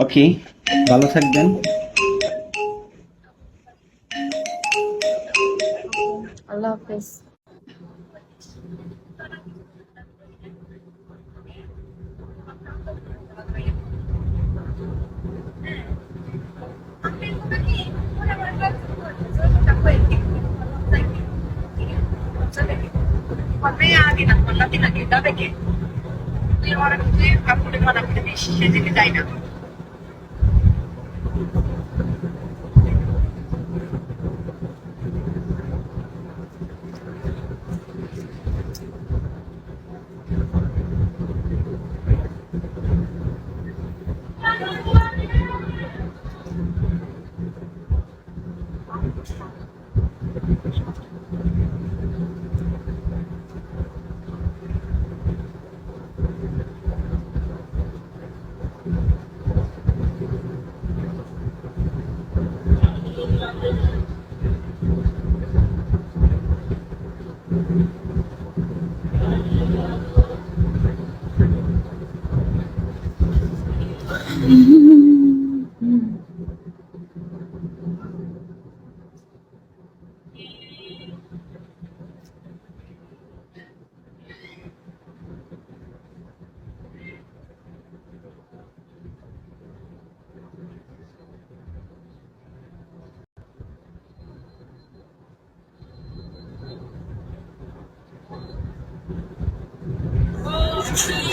ওকে, ভালো থাকবেন। আল্লাহ হাফেজ। সেদিকে যাই না।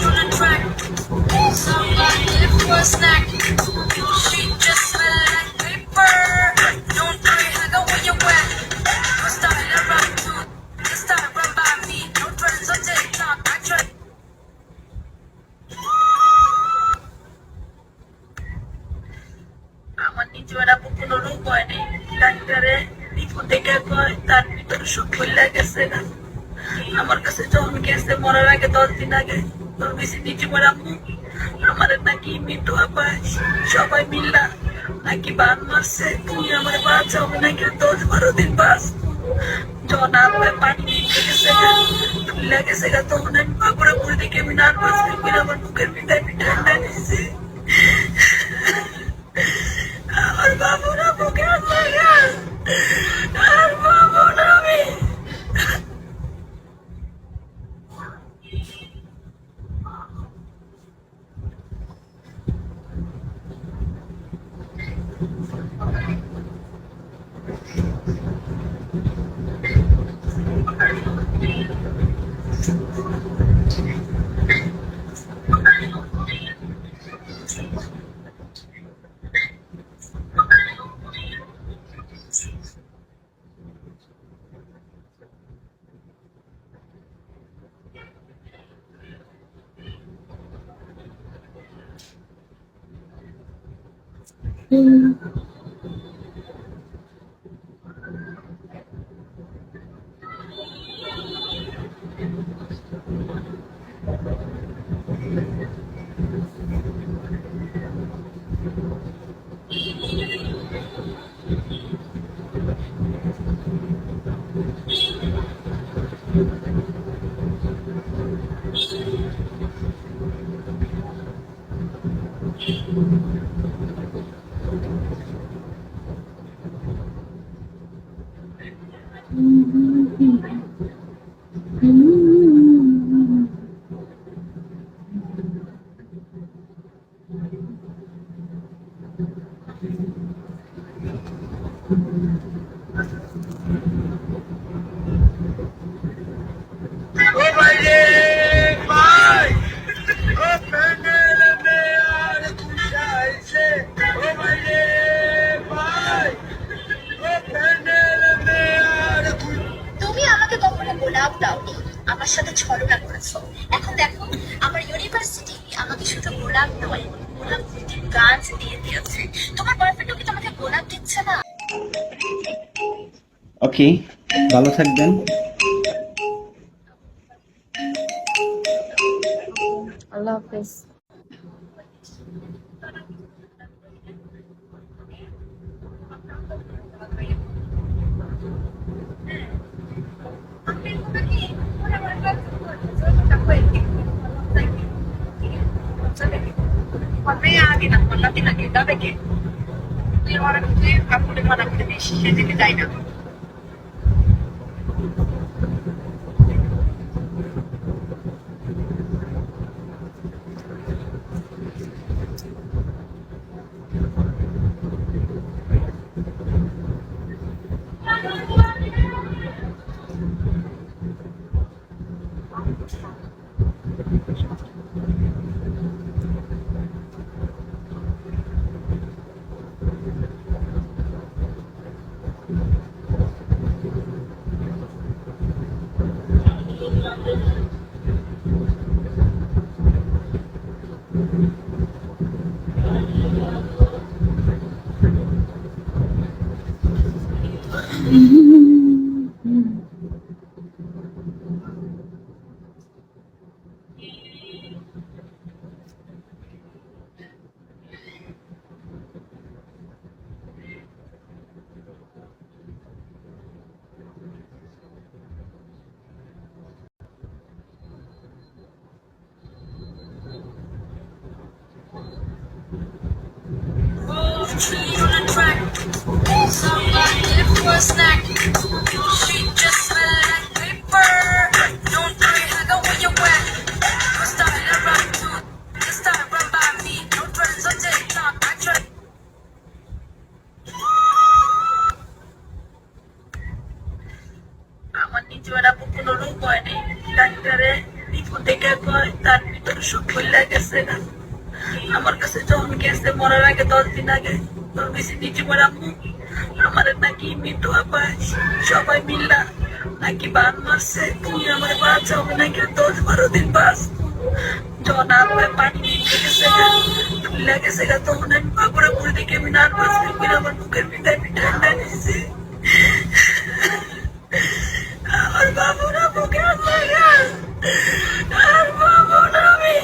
On a track, somebody left for a snack. She just smell like paper. Don't worry, I got where you at. Don't start to run to, just start to run by me. No friends on TikTok, I try. আমার নিজের আপু কোনো রোগ হয়নি, ডাক্তারে report দেখে কয় তার ভিতরে সব বললে গেছে না। আমার কাছে যখন গেছে মরার আগে 10 দিন আগে, তোর বেশি নিচে আম্মু আমার নাকি মৃত্যু আপায় সবাই মিল্লা নাকি বান মারছে, তুমি আমার বাঁচাও, আমি নাকি 10-12 দিন বাঁচ। যখন আমার পানি নিয়ে গেছে তুলে গেছে গা, তখন আমি পাকুড়া করে দেখে আমি নার্ভাস করে আমার বুকের পিঠায় পিঠায় নিয়েছি। আমার বাবুরা বুকে আছে গা, আর বাবুরা আমি তুমি আমাকে কখনো গোলাপ দাওনি, আমার সাথে ছলনা করেছো। এখন দেখো, আমার ইউনিভার্সিটি আমাকে শুধু গোলাপ নয়, গোলাপ গাছ দিয়ে দিয়েছে। তোমার বয়ফ্রেন্ডও কি তোমাকে গোলাপ দিচ্ছে না? ওকে, ভালো থাকবেন। আল্লাহ হাফেজ। Thank you. হবে আগে না আমার নাতি নাকি যাবে কে তুই কাকুরে মানা করে দিস সে যেতে যাই না Tree on the track. Somebody left for a snack. She just smell like paper. Don't worry, hug her when you wet. First time I run to this time run by me. No friends on TikTok. I try. আমার নিজের আপু কোনো উপায় নেই ডাক্তারে report দেখে কয় তার ভিতরে সুখ খুলে গেছে না আমার কাছে যখন গেছে মরার আগে 10 দিন আগে তোর বেশি নিচে আম্মু আমার নাকি মৃত্যু আপায় সবাই মিল্লা নাকি বান মারছে তুমি আমার বাচ্চা হবে নাকি 10-12 দিন বাস যখন আমার পানি নিয়ে গেছে খুলে গেছে তখন আমি বাবুরা পুরো দিকে আমি নার্ভাস হয়ে আমার বুকের ভিতরে ঠান্ডা নিয়েছে আমার বাবুরা বুকে আছে আর বাবুরা আমি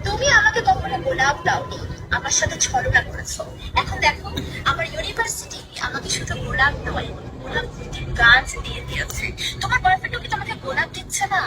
তুমি আমাকে কখনো গোলাপ দাওনি, আমার সাথে ছলনা করেছো। এখন দেখো আমার ইউনিভার্সিটি আমাকে শুধু গোলাপ নয়, গোলাপ গাছ দিয়ে দিয়েছে। তোমার বয়ফ্রেন্ডও কি তোমাকে গোলাপ দিচ্ছে না?